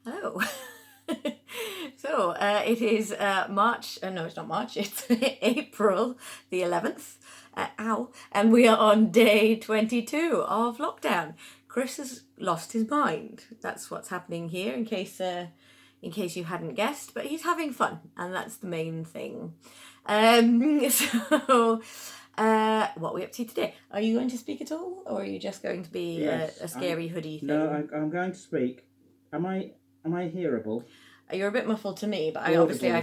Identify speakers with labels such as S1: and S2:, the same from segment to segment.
S1: Oh. So, it is March, no, it's not March, it's April the 11th, and we are on day 22 of lockdown. Chris has lost his mind. That's what's happening here, in case you hadn't guessed, but he's having fun, and that's the main thing. So, what are we up to today? Are you going to speak at all, or are you just going to be
S2: Yes,
S1: a scary hoodie thing?
S2: No, I'm going to speak. Am I hearable?
S1: You're a bit muffled to me, but
S2: Audible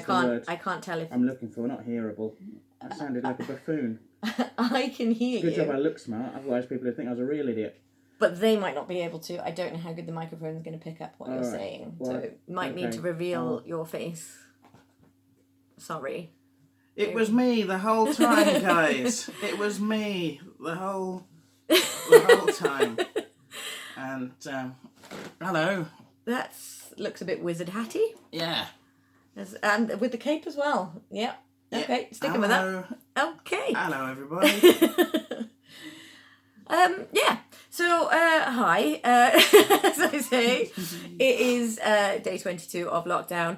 S1: I can't tell if
S2: I'm looking for, not hearable. I sounded like a buffoon.
S1: I can hear you.
S2: Good job I look smart, otherwise people would think I was a real idiot.
S1: But they might not be able to. I don't know how good the microphone is going to pick up what you're saying.
S2: Well,
S1: so you might need to reveal your face. Sorry.
S3: It was me the whole time, guys. It was me the whole time. And hello.
S1: That looks a bit wizard hatty.
S3: Yeah.
S1: And with the cape as well. Yep. Okay, sticking with that. Okay.
S3: Hello, everybody.
S1: Yeah. So, hi. As I say, it is day 22 of lockdown.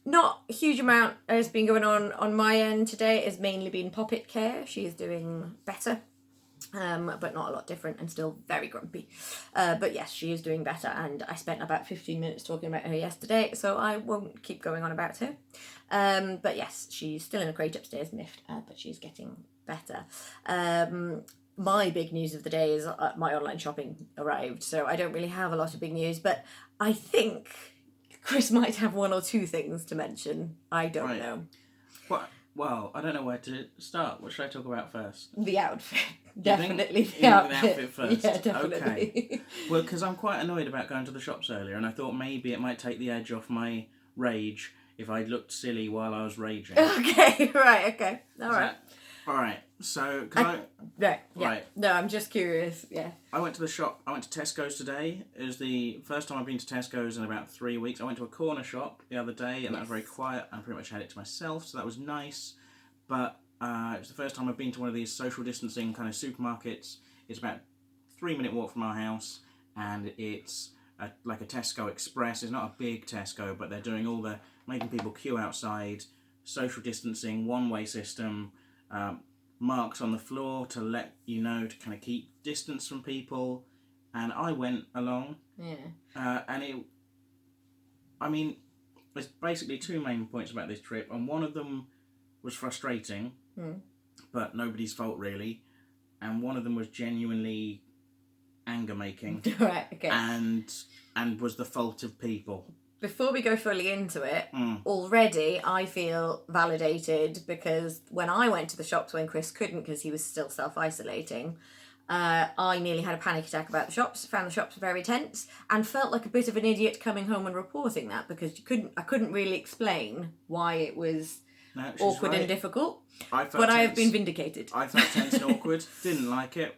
S1: Not a huge amount has been going on my end today. It's mainly been Poppet care. She is doing better. But not a lot different and still very grumpy. But yes, she is doing better, and I spent about 15 minutes talking about her yesterday, so I won't keep going on about her. But yes, she's still in a crate upstairs, miffed, but she's getting better. My big news of the day is my online shopping arrived, so I don't really have a lot of big news, but I think Chris might have one or two things to mention. I don't know.
S3: What? Well, I don't know where to start. What should I talk about first?
S1: The outfit. Definitely the outfit
S3: first.
S1: Yeah, definitely.
S3: Okay. Well, because I'm quite annoyed about going to the shops earlier, and I thought maybe it might take the edge off my rage if I looked silly while I was raging.
S1: Okay, right, okay. All right.
S3: Alright, so...
S1: Right, yeah.
S3: Right.
S1: No, I'm just curious, yeah.
S3: I went to the shop, I went to Tesco's today. It was the first time I've been to Tesco's in about 3 weeks. I went to a corner shop the other day, and that was very quiet. I pretty much had it to myself, so that was nice. But it was the first time I've been to one of these social distancing kind of supermarkets. It's about a 3-minute walk from our house, and it's like a Tesco Express. It's not a big Tesco, but they're doing all the... making people queue outside, social distancing, one-way system... marks on the floor to let you know to kind of keep distance from people, and I went along.
S1: Yeah.
S3: There's basically two main points about this trip, and one of them was frustrating, but nobody's fault really, and one of them was genuinely anger-making.
S1: Right, okay.
S3: And was the fault of people.
S1: Before we go fully into it, already I feel validated, because when I went to the shops when Chris couldn't because he was still self-isolating, I nearly had a panic attack about the shops, found the shops very tense, and felt like a bit of an idiot coming home and reporting that, because I couldn't really explain why it was awkward and difficult. But I have been vindicated.
S3: I felt tense and awkward, didn't like it,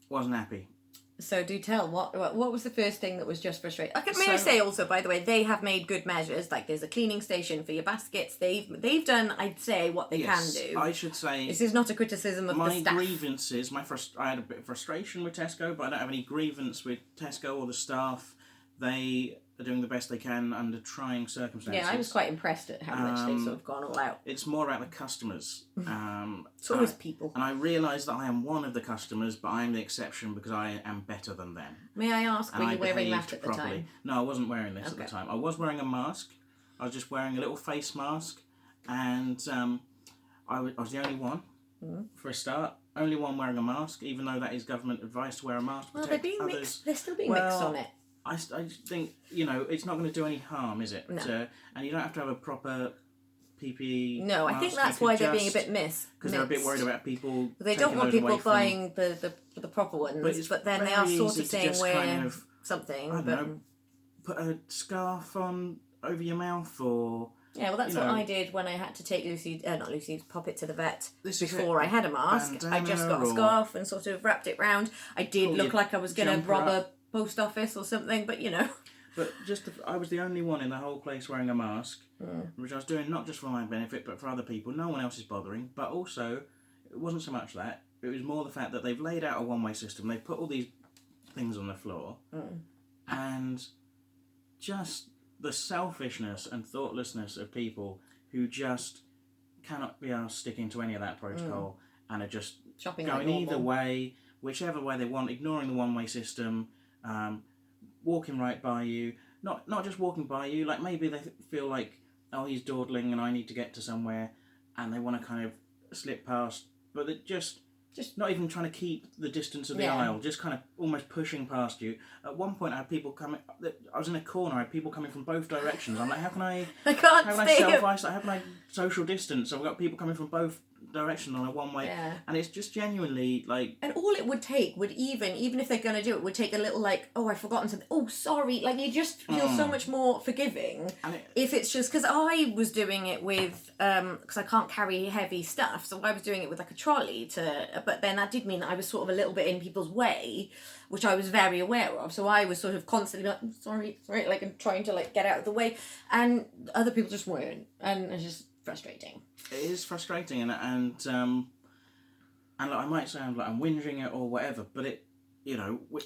S3: wasn't happy.
S1: So do tell, what was the first thing that was just frustrating? May I say also, by the way, they have made good measures. Like, there's a cleaning station for your baskets. They've done, I'd say, what they can do.
S3: I should say...
S1: This is not a criticism of the staff.
S3: My grievances, I had a bit of frustration with Tesco, but I don't have any grievance with Tesco or the staff. They are doing the best they can under trying circumstances.
S1: Yeah, I was quite impressed at how much they've sort of gone all out.
S3: It's more about the customers.
S1: So is people.
S3: And I realise that I am one of the customers, but I am the exception because I am better than them.
S1: May I ask, were you wearing that at the time?
S3: No, I wasn't wearing this at the time. I was wearing a mask. I was just wearing a little face mask, and I was the only one, for a start. Only one wearing a mask, even though that is government advice to wear a mask.
S1: Well, they're being mixed. They're still being mixed on it.
S3: I think, it's not going to do any harm, is it?
S1: No.
S3: And you don't have to have a proper PPE.
S1: No, I think that's why they're being a bit mixed.
S3: Because they're a bit worried about people.
S1: They don't want people buying the proper ones, but then they are sort of saying wear something.
S3: I don't know, put a scarf on over your mouth, or...
S1: Yeah, well, that's what I did when I had to take Poppet to the vet before I had a mask. I just got a scarf and sort of wrapped it round. I did look like I was going to rob a post office or something, but
S3: But I was the only one in the whole place wearing a mask, which I was doing not just for my benefit, but for other people. No one else is bothering. But also, it wasn't so much that. It was more the fact that they've laid out a one-way system. They've put all these things on the floor, and just the selfishness and thoughtlessness of people who just cannot be asked sticking to any of that protocol and are just
S1: Shopping
S3: going
S1: like normal.
S3: either way, whichever way they want, ignoring the one-way system, walking right by you. Not just walking by you, like maybe they feel like, oh, he's dawdling and I need to get to somewhere, and they want to kind of slip past, but they're just not even trying to keep the distance of the aisle, just kind of almost pushing past you. At one point, I had people coming. I was in a corner. I had people coming from both directions. I'm like, how can I?
S1: I can't
S3: How can I self-isolate? How can I social distance? So I've got people coming from both directions on a one-way, and it's just genuinely like.
S1: And all it would take would even if they're going to do it, would take a little like, oh, I've forgotten something. Oh, sorry. Like you just feel so much more forgiving if it's just because I was doing it with because I can't carry heavy stuff, so I was doing it with like a trolley but then that did mean that I was sort of a little bit in people's way, which I was very aware of. So I was sort of constantly like, sorry, like and trying to like get out of the way, and other people just weren't, and it's just frustrating.
S3: It is frustrating, and like, I might sound like I'm whinging it or whatever, but it,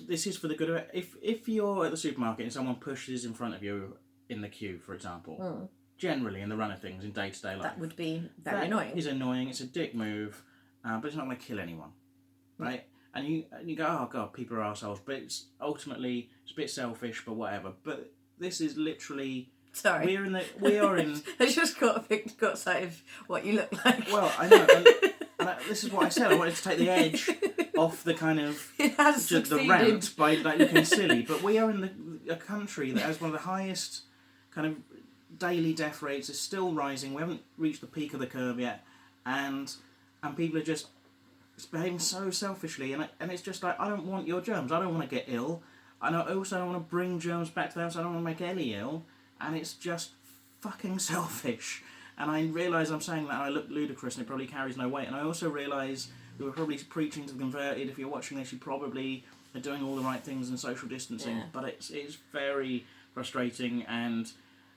S3: this is for the good of it. If you're at the supermarket and someone pushes in front of you in the queue, for example, generally in the run of things in day-to-day life,
S1: that would be very annoying.
S3: It's annoying. It's a dick move, but it's not going to kill anyone, right? And you go, oh god, people are assholes, but it's ultimately it's a bit selfish, but whatever. But this is literally.
S1: Sorry.
S3: We are in.
S1: I just got sight of what you look like.
S3: Well, I know, and this is what I said. I wanted to take the edge off the kind of the rant by like looking silly. But we are in a country that has one of the highest kind of daily death rates. Is still rising. We haven't reached the peak of the curve yet, and people are just behaving so selfishly. And it's just like, I don't want your germs. I don't want to get ill. And I also don't want to bring germs back to the house. I don't want to make Ellie ill. And it's just fucking selfish. And I realise I'm saying that and I look ludicrous and it probably carries no weight. And I also realise that we're probably preaching to the converted. If you're watching this, you probably are doing all the right things in social distancing. Yeah. But it's very frustrating. And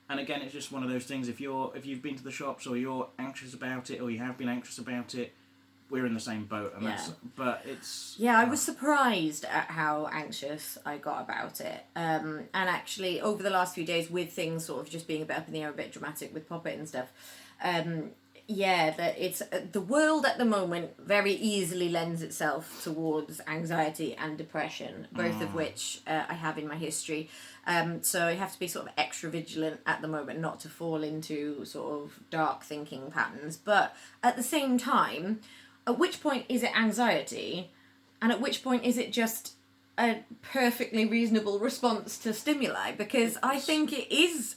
S3: again, it's just one of those things. If you've been to the shops or you're anxious about it or you have been anxious about it, we're in the same boat, and but it's...
S1: Yeah, I was surprised at how anxious I got about it. And actually, over the last few days, with things sort of just being a bit up in the air, a bit dramatic with Poppet and stuff, that it's the world at the moment very easily lends itself towards anxiety and depression, both of which I have in my history. So I have to be sort of extra vigilant at the moment not to fall into sort of dark thinking patterns. But at the same time, at which point is it anxiety, and at which point is it just a perfectly reasonable response to stimuli? Because I think it is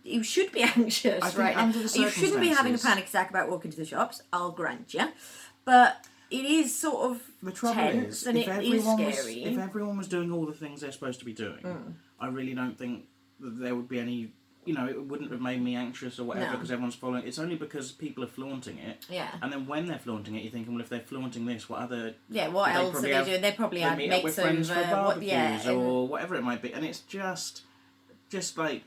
S1: you should be anxious, right? You shouldn't be having a panic attack about walking to the shops. I'll grant you, but it is sort of tense and it is scary.
S3: If everyone was doing all the things they're supposed to be doing, I really don't think that there would be any. It wouldn't have made me anxious or whatever because everyone's following. It's only because people are flaunting it.
S1: Yeah.
S3: And then when they're flaunting it, you're thinking, well, if they're flaunting this, what other...
S1: Yeah, what else are they doing? They probably have
S3: mates with friends for barbecues or whatever it might be. And it's just like,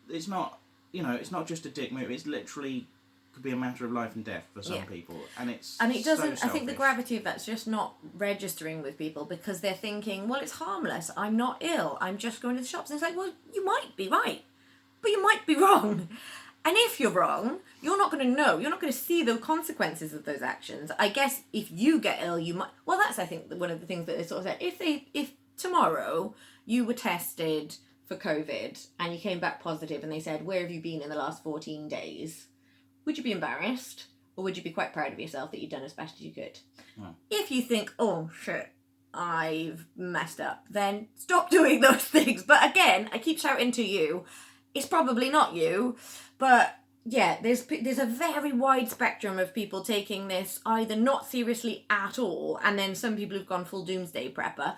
S3: it's not, it's not just a dick move. It's literally could be a matter of life and death for some people. And it doesn't,
S1: I think the gravity of that's just not registering with people because they're thinking, well, it's harmless. I'm not ill. I'm just going to the shops. And it's like, well, you might be right. But you might be wrong. And if you're wrong, you're not going to know. You're not going to see the consequences of those actions. I guess if you get ill, you might... Well, that's, I think, one of the things that they sort of said. If tomorrow you were tested for COVID and you came back positive and they said, where have you been in the last 14 days? Would you be embarrassed? Or would you be quite proud of yourself that you'd done as best as you could? Oh. If you think, oh, shit, I've messed up, then stop doing those things. But again, I keep shouting to you... It's probably not you, but yeah, there's a very wide spectrum of people taking this either not seriously at all, and then some people who've gone full doomsday prepper.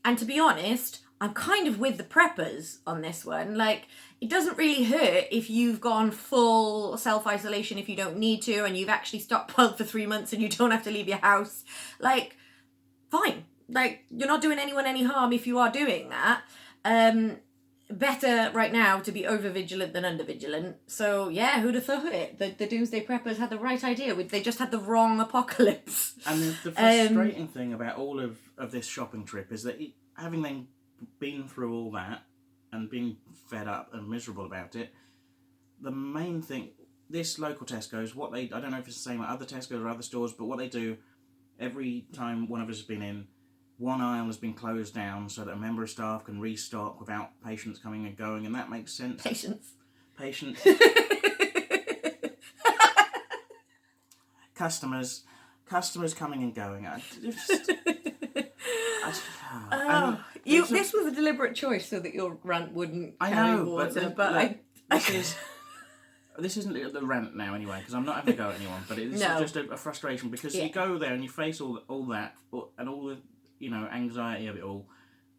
S1: And to be honest, I'm kind of with the preppers on this one. Like, it doesn't really hurt if you've gone full self-isolation if you don't need to, and you've actually stockpiled for 3 months and you don't have to leave your house. Like, fine. Like, you're not doing anyone any harm if you are doing that. Better right now to be over-vigilant than under-vigilant. So, yeah, who'd have thought it? The Doomsday Preppers had the right idea. They just had the wrong apocalypse.
S3: And the frustrating thing about all of this shopping trip is that having then been through all that and being fed up and miserable about it, the main thing, this local Tesco's, I don't know if it's the same at other Tesco's or other stores, but what they do, every time one of us has been in, one aisle has been closed down so that a member of staff can restock without patients coming and going, and that makes sense.
S1: Patience.
S3: Customers coming and going.
S1: This was a deliberate choice so that your rant wouldn't carry water,
S3: this isn't the rant now anyway, because I'm not having a go at anyone, but it's just a frustration, because you go there and you face all that and all the anxiety of it all,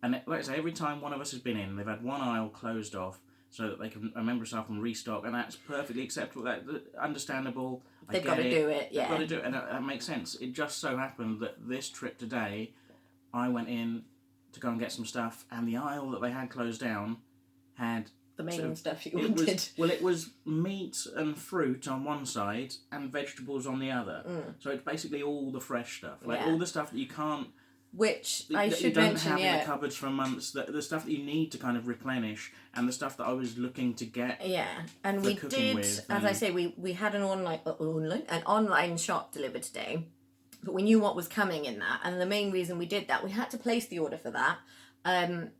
S3: and like I say, every time one of us has been in, they've had one aisle closed off so that a member of staff can restock, and that's perfectly acceptable. That's understandable.
S1: They've got to do it.
S3: They've got to do it, and that makes sense. It just so happened that this trip today, I went in to go and get some stuff, and the aisle that they had closed down had
S1: the main stuff you wanted.
S3: It was meat and fruit on one side and vegetables on the other. So it's basically all the fresh stuff, all the stuff that you can't.
S1: Which I should
S3: mention,
S1: mention,
S3: have in the cupboards for months. The stuff that you need to kind of replenish, and the stuff that I was looking to get.
S1: Yeah, and we did, as I say, we had an online shop delivered today, but we knew what was coming in that, and the main reason we did that, we had to place the order for that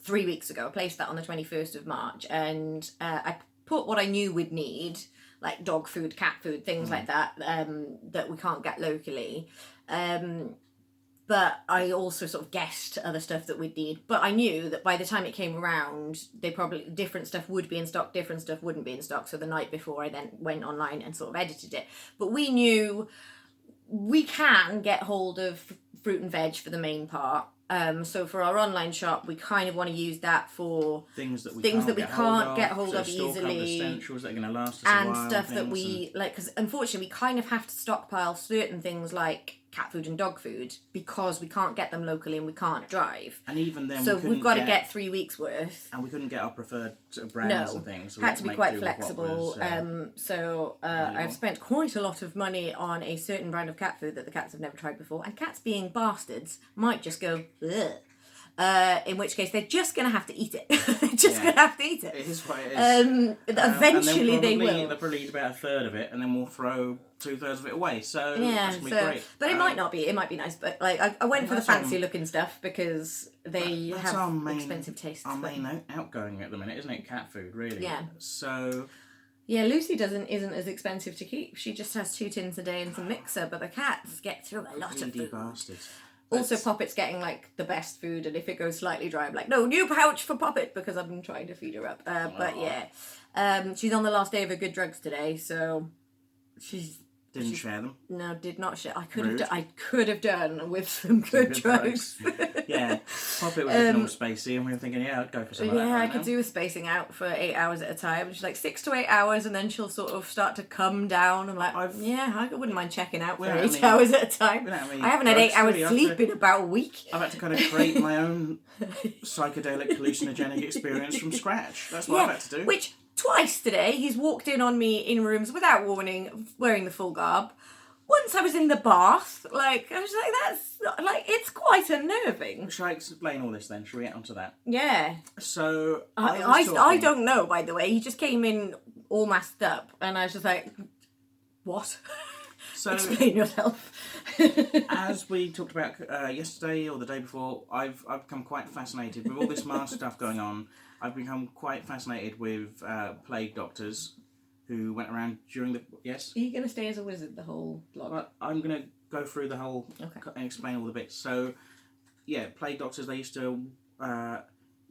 S1: 3 weeks ago. I placed that on the 21st of March, and I put what I knew we'd need, like dog food, cat food, things like that, that we can't get locally. But I also sort of guessed other stuff that we'd need. But I knew that by the time it came around, different stuff would be in stock, different stuff wouldn't be in stock. So the night before, I then went online and sort of edited it. But we knew we can get hold of fruit and veg for the main part. So for our online shop, we kind of want to use that for
S3: things that we
S1: can't get hold of
S3: easily, essentials that are going to last us
S1: and
S3: a while,
S1: stuff that we like. Because unfortunately, we kind of have to stockpile certain things like cat food and dog food because we can't get them locally and we can't drive.
S3: And even then,
S1: so we've got to get 3 weeks worth.
S3: And we couldn't get our preferred brands and things. So
S1: had to be quite flexible. I've spent quite a lot of money on a certain brand of cat food that the cats have never tried before, and cats being bastards might just go ugh. In which case they're just going to have to eat it. Going to have to eat it.
S3: It is what it is.
S1: Eventually they will.
S3: They'll probably eat about a third of it, and then we'll throw 2/3 of it away. So that's going to be great.
S1: But it might not be. It might be nice. But like I went for the fancy looking stuff because they have expensive tastes.
S3: Our main outgoing at the minute, isn't it? Cat food, really.
S1: Yeah.
S3: So.
S1: Yeah, Lucy isn't as expensive to keep. She just has 2 tins a day and some mixer. But the cats get through a lot of food.
S3: Bastards.
S1: Also, Poppet's getting like the best food, and if it goes slightly dry, I'm like, no, new pouch for Poppet, because I've been trying to feed her up. But yeah, she's on the last day of her good drugs today, so she's
S3: didn't share them.
S1: No, did not share. I could have done with some good drugs.
S3: Yeah, Poppet was looking all spacey, and we were thinking, yeah, I'd go for some of that.
S1: Yeah, I could do with spacing out for 8 hours at a time. She's like 6 to 8 hours, and then she'll sort of start to come down. I'm like, I wouldn't mind checking out for 8 hours at a time. I haven't had 8 hours sleep in about a week.
S3: I've had to kind of create my own psychedelic hallucinogenic experience from scratch. That's what I've had to do.
S1: Which twice today he's walked in on me in rooms without warning, wearing the full garb. Once I was in the bath, I was like, that's not, it's quite unnerving.
S3: Shall I explain all this then? Shall we get onto that?
S1: Yeah.
S3: So
S1: I don't know, by the way. He just came in all masked up, and I was just like, what? So explain yourself.
S3: As we talked about yesterday or the day before, I've become quite fascinated with all this mask stuff going on. I've become quite fascinated with plague doctors who went around during the... Yes?
S1: Are you going to stay as a wizard the whole vlog?
S3: Well, I'm going to go through the whole... and explain all the bits. So, yeah, plague doctors, they used to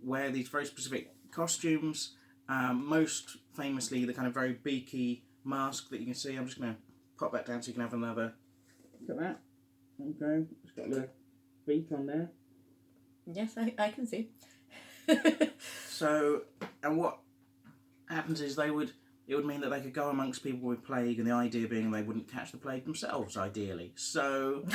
S3: wear these very specific costumes. Most famously, the kind of very beaky mask that you can see. I'm just going to pop that down so you can have another... Look at that. Okay. It's got a little beak on there.
S1: Yes, I can see.
S3: So, and what happens is it would mean that they could go amongst people with plague, and the idea being they wouldn't catch the plague themselves, ideally. So,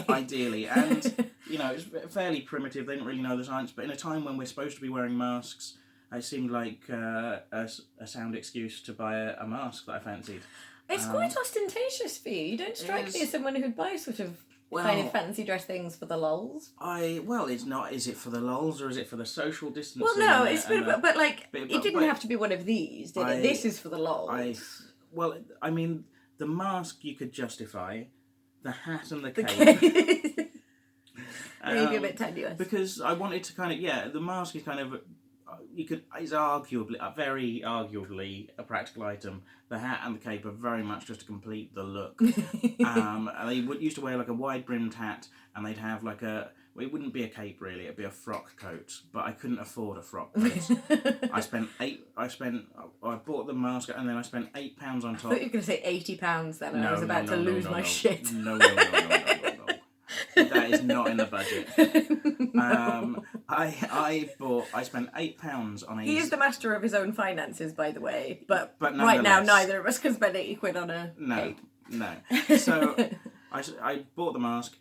S3: ideally. And, it's fairly primitive, they didn't really know the science, but in a time when we're supposed to be wearing masks, it seemed like a sound excuse to buy a mask that I fancied.
S1: It's quite ostentatious for you. You don't strike me as someone who'd buy sort of
S3: Well,
S1: kind of fancy dress things for the lols.
S3: It's not. Is it for the lols or is it for the social distancing?
S1: Well, no, it's but like
S3: but-
S1: it didn't have to be one of these, did it? This is for the lols.
S3: I mean, the mask you could justify, the hat and the
S1: The
S3: cape.
S1: cake. Maybe a bit tenuous.
S3: Because I wanted to kind of the mask is kind of is arguably very arguably a practical item. The hat and the cape are very much just to complete the look. And they used to wear like a wide brimmed hat, and they'd have like it wouldn't be a cape really, it'd be a frock coat, but I couldn't afford a frock coat. I bought the mask and then I spent £8 on top.
S1: I thought you were going to say £80 then, and I was about to lose my shit.
S3: No. That is not in the budget. I spent £8 on a...
S1: He is the master of his own finances, by the way, but
S3: nonetheless,
S1: right now neither of us can spend £80 on a cape.
S3: No. So I bought the mask,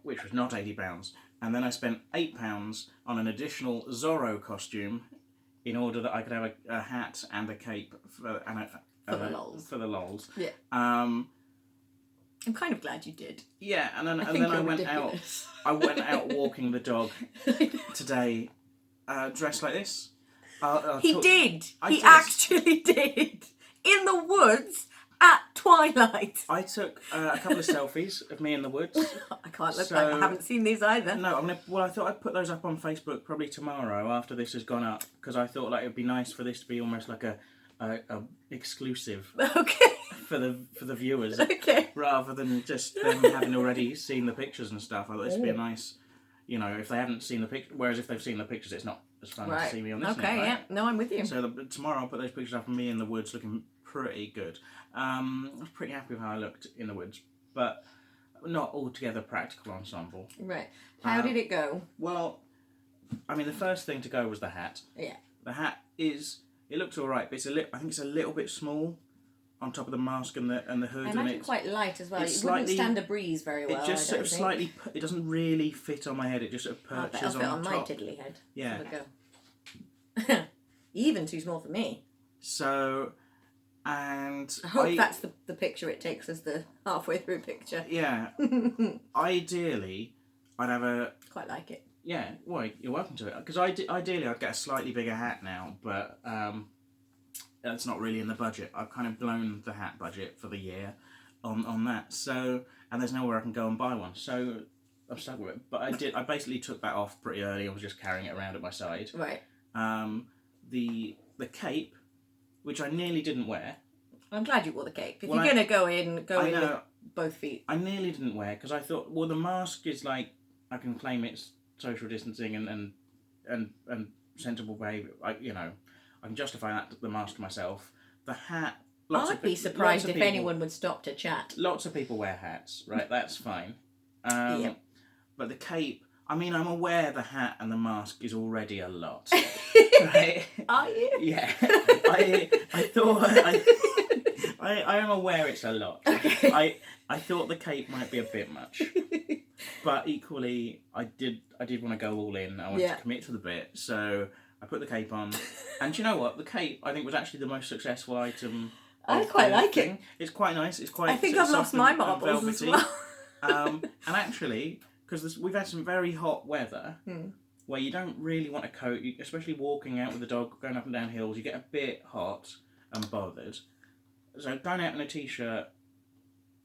S3: which was not £80, and then I spent £8 on an additional Zorro costume in order that I could have a hat and a cape for the lols. For the lols.
S1: Yeah. I'm kind of glad you did.
S3: Yeah, and then I went
S1: ridiculous.
S3: out. I went out walking the dog today, dressed like this.
S1: He actually did in the woods at twilight.
S3: I took a couple of selfies of me in the woods.
S1: I can't look back. I haven't seen these either.
S3: No, I thought I'd put those up on Facebook probably tomorrow after this has gone up, because I thought like it would be nice for this to be almost like a exclusive.
S1: Okay.
S3: For the viewers,
S1: okay,
S3: rather than just them having already seen the pictures and stuff. I thought this would be a nice, if they haven't seen the picture. Whereas if they've seen the pictures, it's not as fun to see me on this.
S1: Okay,
S3: right?
S1: yeah, no, I'm with you.
S3: So tomorrow I'll put those pictures up of me in the woods, looking pretty good. I was pretty happy with how I looked in the woods, but not altogether practical ensemble.
S1: Right. How did it go?
S3: Well, I mean, the first thing to go was the hat.
S1: Yeah.
S3: The hat it looks all right, but I think it's a little bit small on top of the mask and the hood.
S1: I imagine
S3: and it's
S1: quite light as well. It
S3: slightly,
S1: wouldn't stand a breeze very well.
S3: It just slightly. It doesn't really fit on my head. It just sort of perches
S1: on
S3: on
S1: my
S3: top.
S1: tiddly head.
S3: Yeah.
S1: Go. Even too small for me.
S3: So, and
S1: I hope that's the picture it takes as the halfway through picture.
S3: Yeah. Ideally, I'd have a.
S1: Quite like it.
S3: Yeah. Well, you're welcome to it, because ideally I'd get a slightly bigger hat now, but that's not really in the budget. I've kind of blown the hat budget for the year on that. So, and there's nowhere I can go and buy one. So I'm stuck with it. But I basically took that off pretty early. I was just carrying it around at my side.
S1: Right.
S3: The cape, which I nearly didn't wear.
S1: I'm glad you wore the cape. If you're going to go in with both feet.
S3: I nearly didn't wear it because I thought, well, the mask is like, I can claim it's social distancing and sensible behaviour. I can justify that the mask to myself. The hat.
S1: I'd be surprised if anyone would stop to chat.
S3: Lots of people wear hats, right? That's fine.
S1: Yep.
S3: But the cape. I mean, I'm aware the hat and the mask is already a lot. Right?
S1: Are you?
S3: Yeah. I thought I am aware it's a lot.
S1: Okay.
S3: I thought the cape might be a bit much. But equally I did want to go all in. I wanted to commit to the bit. So I put the cape on. And do you know what? The cape I think was actually the most successful item.
S1: I quite like it.
S3: It's quite nice. It's quite.
S1: I think I've lost my marbles as well.
S3: And actually, because we've had some very hot weather where you don't really want a coat, especially walking out with the dog, going up and down hills, you get a bit hot and bothered. So going out in a t-shirt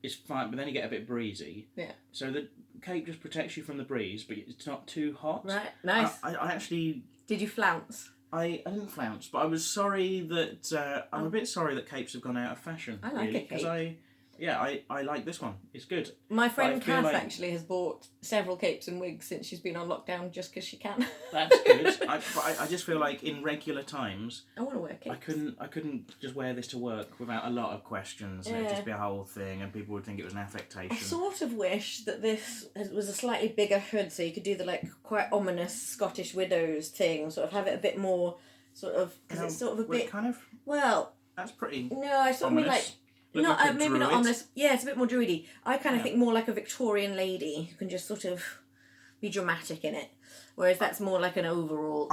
S3: is fine, but then you get a bit breezy.
S1: Yeah. So
S3: the cape just protects you from the breeze, but it's not too hot.
S1: Right, nice.
S3: I actually...
S1: Did you flounce?
S3: I didn't flounce, but I was sorry that... I'm a bit sorry that capes have gone out of fashion.
S1: I like a cape.
S3: Because I like this one. It's good.
S1: My friend Kath actually has bought several capes and wigs since she's been on lockdown just because she can.
S3: That's good. But I just feel like in regular times...
S1: I want to wear capes.
S3: I couldn't just wear this to work without a lot of questions and it'd just be a whole thing and people would think it was an affectation.
S1: I sort of wish that this was a slightly bigger hood so you could do the quite ominous Scottish Widows thing, sort of have it a bit more sort of... Because it's sort of a bit...
S3: kind of...
S1: Well...
S3: That's pretty...
S1: No, I sort of mean like... maybe not ominous. Yeah, it's a bit more druidy. I kind of think more like a Victorian lady who can just sort of be dramatic in it. Whereas that's more like an overall,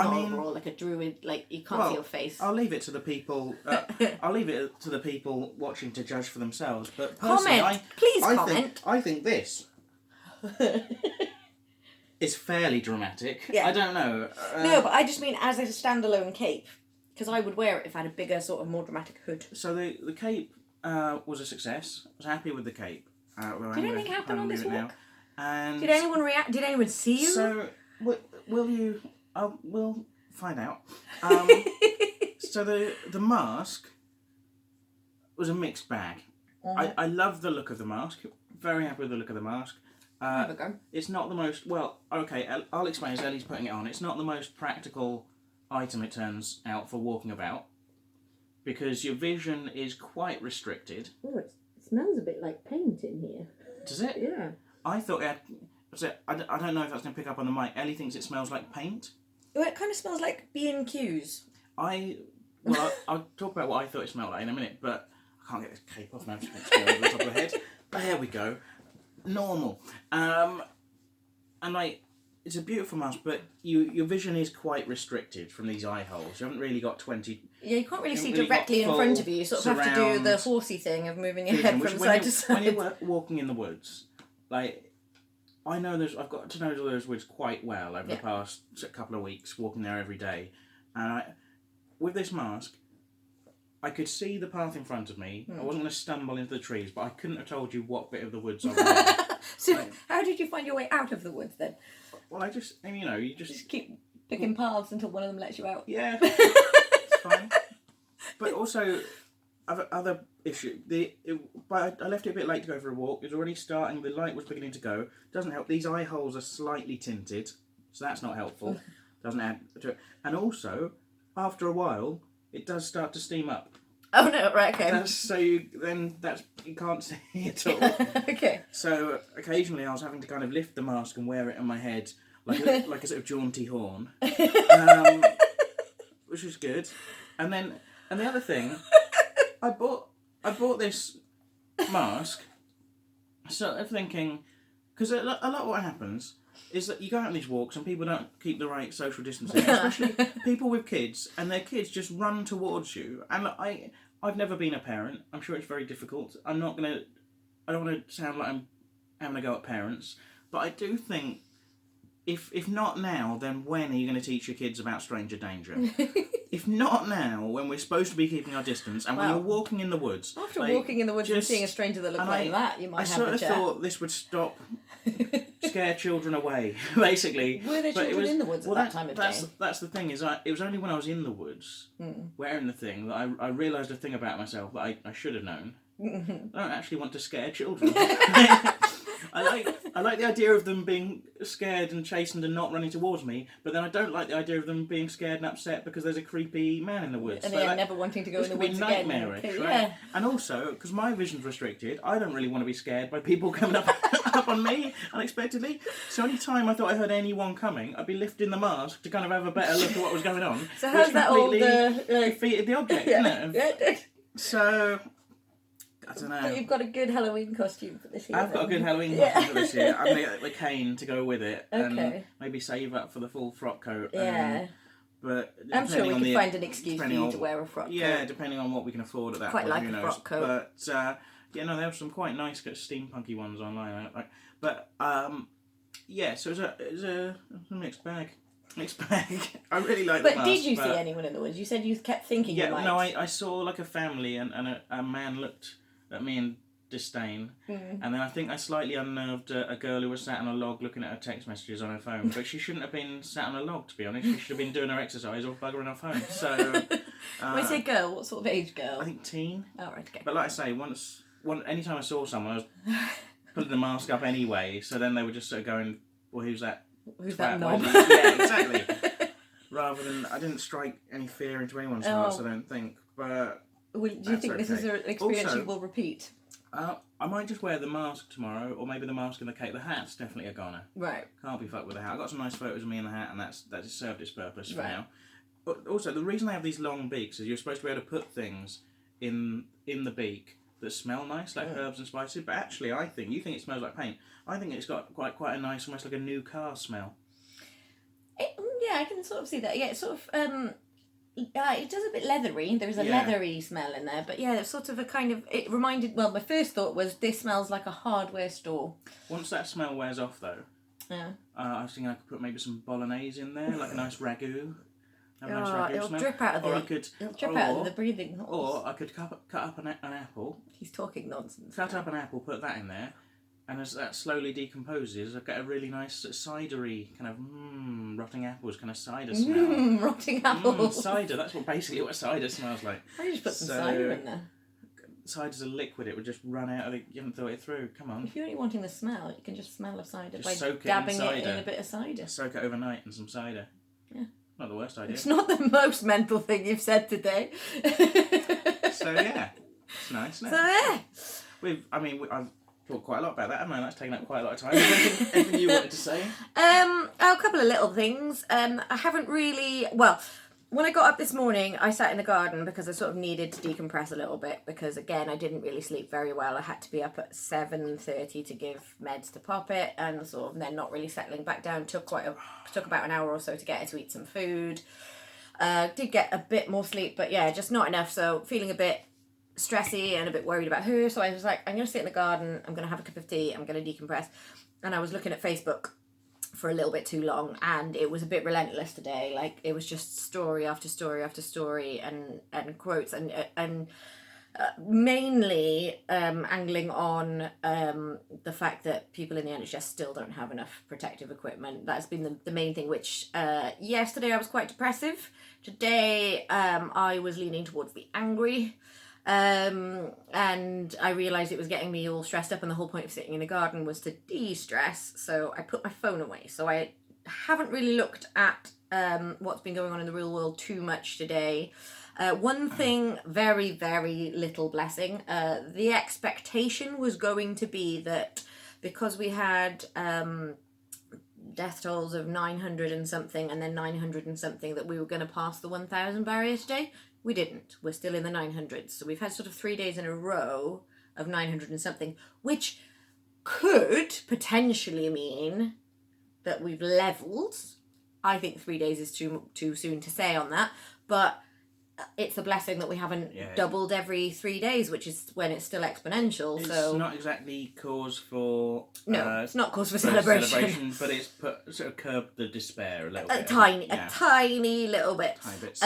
S1: like a druid, like you can't see your face.
S3: I'll leave it to the people. I'll leave it to the people watching to judge for themselves. But personally,
S1: comment, please comment.
S3: I think this. It's fairly dramatic.
S1: Yeah.
S3: I don't know.
S1: No, but I just mean as a standalone cape. Because I would wear it if I had a bigger, sort of more dramatic hood.
S3: So the cape was a success. I was happy with the cape.
S1: Did anything happen on this walk?
S3: And
S1: Did anyone react? Did anyone see you?
S3: So, will you... we'll find out. So the mask was a mixed bag. I love the look of the mask. Very happy with the look of the mask.
S1: Have a go.
S3: It's not the most... Well, okay, I'll explain as Ellie's putting it on. It's not the most practical item, it turns out, for walking about. Because your vision is quite restricted.
S1: Oh, it smells a bit like paint in here.
S3: Does it?
S1: Yeah.
S3: I thought it had... So I don't know if that's going to pick up on the mic. Ellie thinks it smells like paint.
S1: Well, it kind of smells like B&Qs.
S3: I'll talk about what I thought it smelled like in a minute, but I can't get this cape off now. I'm just going to over the top of the head. There we go. Normal. And like, it's a beautiful mask, but your vision is quite restricted from these eye holes. You haven't really got 20...
S1: Yeah, you can't really see directly in front of you. You sort of have to do the horsey thing of moving your head from side to side.
S3: When you're walking in the woods, like, I've got to know those woods quite well over the past couple of weeks, walking there every day. And with this mask, I could see the path in front of me. I wasn't going to stumble into the trees, but I couldn't have told you what bit of the woods I was in.
S1: So, how did you find your way out of the woods then?
S3: Well, you just
S1: keep picking paths until one of them lets you out.
S3: Yeah, it's fine. But also, other issue. But I left it a bit late to go for a walk. It was already starting. The light was beginning to go. Doesn't help. These eye holes are slightly tinted, so that's not helpful. Doesn't add to it. And also, after a while, it does start to steam up.
S1: Oh no! Right. Okay.
S3: You can't see at all.
S1: Okay.
S3: So occasionally I was having to kind of lift the mask and wear it on my head like a sort of jaunty horn, which was good. And the other thing, I bought this mask, sort of thinking, because a lot of what happens is that you go out on these walks and people don't keep the right social distancing, especially people with kids, and their kids just run towards you. And I've never been a parent. I'm sure it's very difficult. I don't want to sound like I'm having a go at parents, but I do think if not now, then when are you going to teach your kids about stranger danger? If not now, when we're supposed to be keeping our distance, and when you're walking in the woods.
S1: After walking in the woods and seeing a stranger that looks like that, you might have a chat. I sort of
S3: thought this would scare children away, basically.
S1: Were there children in the woods at that time of day?
S3: That's the thing, it was only when I was in the woods, wearing the thing, that I realised a thing about myself that I should have known. I don't actually want to scare children. I like the idea of them being scared and chastened and not running towards me, but then I don't like the idea of them being scared and upset because there's a creepy man in the woods.
S1: And they're never wanting to go in the woods again.
S3: Nightmarish, right? Yeah. And also, because my vision's restricted, I don't really want to be scared by people coming up on me unexpectedly. So any time I thought I heard anyone coming, I'd be lifting the mask to kind of have a better look at what was going on.
S1: So how's that all
S3: defeated the object,
S1: yeah.
S3: didn't it?
S1: Yeah, it did.
S3: So I don't know.
S1: But you've got a good Halloween costume for this year.
S3: I've got a good Halloween costume for this year. I'm going to get the cane to go with it.
S1: Okay.
S3: And maybe save up for the full frock coat.
S1: Yeah.
S3: But
S1: I'm sure we could find an excuse for you to wear a frock coat.
S3: Yeah, depending on what we can afford at that
S1: point. Quite like
S3: a
S1: frock coat.
S3: But, there were some quite nice steampunky ones online. So it was a mixed bag. I really like the mask.
S1: But did you see anyone in the woods? You said you kept thinking you might.
S3: No, I saw like a family and a man looked at me in disdain, and then I think I slightly unnerved a girl who was sat on a log looking at her text messages on her phone, but she shouldn't have been sat on a log, to be honest. She should have been doing her exercise or buggering her phone. So
S1: when you say girl, what sort of age girl?
S3: I think teen.
S1: Oh, right, okay.
S3: But like I say, anytime I saw someone, I was putting the mask up anyway, so then they were just sort of going, well, who's that?
S1: Who's that knob?
S3: Yeah, exactly. Rather than, I didn't strike any fear into anyone's hearts, I don't think, but
S1: do you think this is an experience
S3: also,
S1: you will repeat?
S3: I might just wear the mask tomorrow, or maybe the mask and the cape. The hat's definitely a goner.
S1: Right.
S3: Can't be fucked with the hat. I got some nice photos of me in the hat, and that just served its purpose for now. But also, the reason they have these long beaks is you're supposed to be able to put things in the beak that smell nice, like herbs and spices. But actually, I think you think it smells like paint. I think it's got quite a nice, almost like a new car smell.
S1: Yeah, I can sort of see that. Yeah, it's sort of it does a bit leathery. There was a leathery smell in there, but yeah, it's sort of a kind of. It reminded. Well, my first thought was this smells like a hardware store.
S3: Once that smell wears off, though,
S1: Yeah.
S3: I was thinking I could put maybe some bolognese in there, like a nice ragu. Have a nice ragu
S1: It'll
S3: smell.
S1: drip out of the.
S3: Or I could,
S1: It'll drip out of the breathing.
S3: Or I could cut up an apple.
S1: He's talking nonsense.
S3: Cut up an apple, put that in there, and as that slowly decomposes, I get a really nice cidery kind of rotting apples kind of cider smell.
S1: Rotting apples.
S3: Cider. That's basically what cider smells like.
S1: I just put some cider in there.
S3: Cider's a liquid; it would just run out of it. You haven't thought it through. Come on.
S1: If you're only wanting the smell, you can just smell of cider
S3: Just
S1: by
S3: soak it in
S1: dabbing it
S3: cider.
S1: in a bit of cider.
S3: Soak it overnight in some cider.
S1: Yeah.
S3: Not the worst idea.
S1: It's not the most mental thing you've said today.
S3: So yeah, it's nice. No?
S1: So yeah.
S3: I've talked quite a lot about that, haven't I? That's taken up quite a lot of time. Anything you wanted to say?
S1: A couple of little things. I haven't really. Well, when I got up this morning, I sat in the garden because I sort of needed to decompress a little bit because again I didn't really sleep very well. I had to be up at 7:30 to give meds to Poppet, and sort of then not really settling back down. Took about an hour or so to get her to eat some food. Did get a bit more sleep, but yeah, just not enough. So feeling a bit stressy and a bit worried about her. So I was like, I'm going to sit in the garden. I'm going to have a cup of tea. I'm going to decompress. And I was looking at Facebook for a little bit too long, and it was a bit relentless today. Like it was just story after story after story, and quotes and mainly angling on the fact that people in the NHS still don't have enough protective equipment. That's been the main thing. Which yesterday I was quite depressive. Today I was leaning towards the angry. And I realised it was getting me all stressed up, and the whole point of sitting in the garden was to de-stress, so I put my phone away. So I haven't really looked at what's been going on in the real world too much today. One thing, very, very little blessing, the expectation was going to be that because we had death tolls of 900 and something and then 900 and something, that we were going to pass the 1,000 barrier today. We didn't. We're still in the 900s. So we've had sort of 3 days in a row of 900 and something, which could potentially mean that we've levelled. I think 3 days is too soon to say on that, but it's a blessing that we haven't doubled every 3 days, which is when it's still exponential.
S3: It's
S1: so
S3: not exactly cause for
S1: it's not cause for celebration,
S3: but it's sort of curbed the despair a little
S1: a
S3: bit.
S1: tiny little bit.
S3: Tiny bit.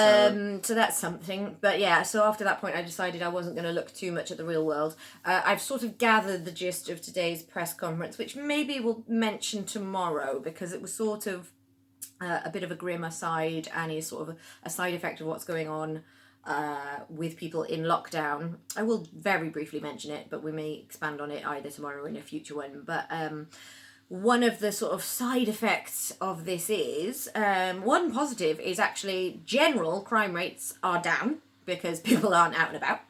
S1: So that's something. But yeah, so after that point, I decided I wasn't going to look too much at the real world. I've sort of gathered the gist of today's press conference, which maybe we'll mention tomorrow because it was sort of a bit of a grim aside and is sort of a side effect of what's going on with people in lockdown. I will very briefly mention it, but we may expand on it either tomorrow or in a future one. But one of the sort of side effects of this is, one positive is actually general crime rates are down because people aren't out and about.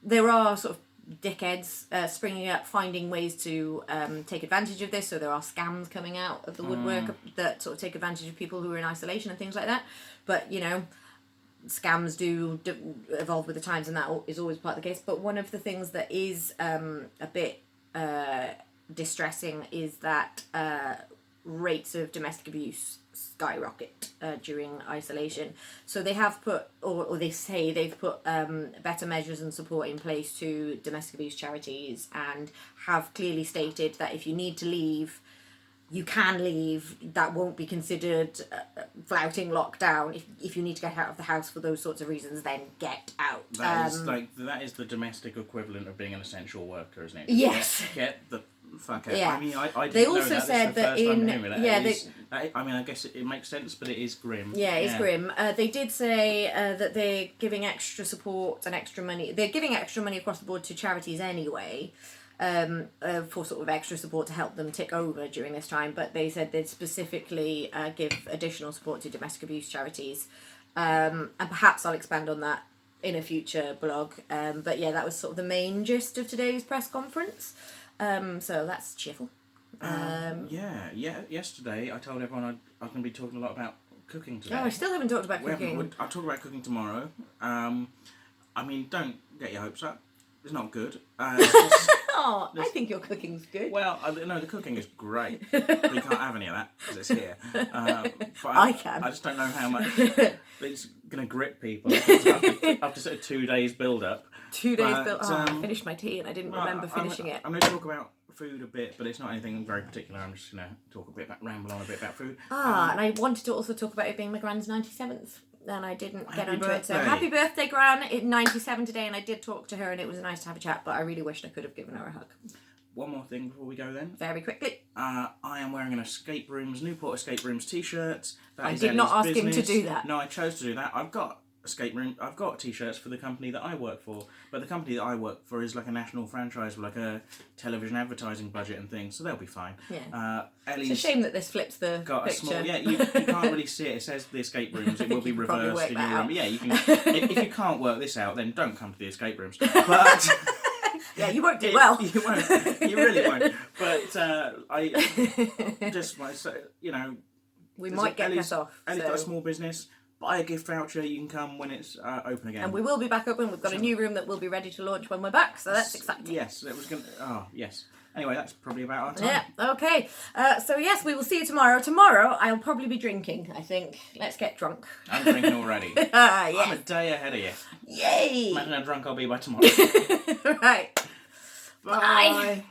S1: There are sort of dickheads springing up, finding ways to take advantage of this. So there are scams coming out of the woodwork that sort of take advantage of people who are in isolation and things like that. But, you know, scams do evolve with the times, and that is always part of the case. But one of the things that is a bit distressing is that rates of domestic abuse skyrocket during isolation. So they have put, or they say they've put better measures and support in place to domestic abuse charities, and have clearly stated that if you need to leave, you can leave. That won't be considered flouting lockdown. If you need to get out of the house for those sorts of reasons, then get out.
S3: That is the domestic equivalent of being an essential worker, isn't it?
S1: Yes.
S3: Get the fuck out.
S1: Yeah.
S3: I mean, I didn't
S1: They
S3: know
S1: also
S3: that.
S1: said
S3: This is the
S1: that
S3: first time
S1: in-
S3: hearing that.
S1: yeah,
S3: It is- I mean, I guess it makes sense, but it is grim.
S1: Yeah, it's grim. They did say that they're giving extra support and extra money. They're giving extra money across the board to charities anyway, for sort of extra support to help them tick over during this time. But they said they'd specifically give additional support to domestic abuse charities. And perhaps I'll expand on that in a future blog. But yeah, that was sort of the main gist of today's press conference. So that's cheerful.
S3: Yesterday I told everyone I was going to be talking a lot about cooking today.
S1: Oh, I still haven't talked about cooking.
S3: I'll talk about cooking tomorrow. I mean, don't get your hopes up. It's not good.
S1: Oh, I think your cooking's good.
S3: Well, no, the cooking is great. But you can't have any of that because it's here. But
S1: I can.
S3: I just don't know how much. it's going to grip people after sort of 2 days build up.
S1: 2 days built. I finished my tea and I didn't remember finishing it.
S3: I'm going to talk about food a bit, but it's not anything very particular. I'm just going to ramble on a bit about food.
S1: And I wanted to also talk about it being my Gran's 97th. And I didn't get onto it. So
S3: birthday.
S1: happy birthday, Gran. It's 97 today, and I did talk to her, and it was nice to have a chat, but I really wished I could have given her a hug.
S3: One more thing before we go then.
S1: Very quickly.
S3: I am wearing an Newport Escape Rooms t-shirt.
S1: I did not ask him to do that.
S3: No, I chose to do that. I've got t-shirts for the company that I work for, but the company that I work for is like a national franchise with like a television advertising budget and things, so they'll be fine.
S1: Yeah.
S3: Ellie's
S1: it's a shame that this flips the
S3: got
S1: picture.
S3: a small. Yeah, you can't really see it. It says the escape rooms. It will be
S1: You can probably
S3: reversed
S1: work
S3: in
S1: that
S3: your room.
S1: out.
S3: But yeah, you can. If you can't work this out, then don't come to the escape rooms. But
S1: yeah, you won't do well.
S3: You won't. You really won't. But I just want to say,
S1: we might get cut off.
S3: Ellie's got a small business. Buy a gift voucher. You can come when it's open again.
S1: And we will be back open. We've got a new room that will be ready to launch when we're back, so that's exciting.
S3: Yes, it was going to... Oh, yes. Anyway, that's probably about our time.
S1: Yeah, okay. So yes, we will see you tomorrow. Tomorrow, I'll probably be drinking, I think. Let's get drunk.
S3: I'm drinking already.
S1: Yes.
S3: I'm a day ahead of you.
S1: Yay!
S3: Imagine how drunk I'll be by tomorrow.
S1: Right.
S3: Bye.
S1: Bye.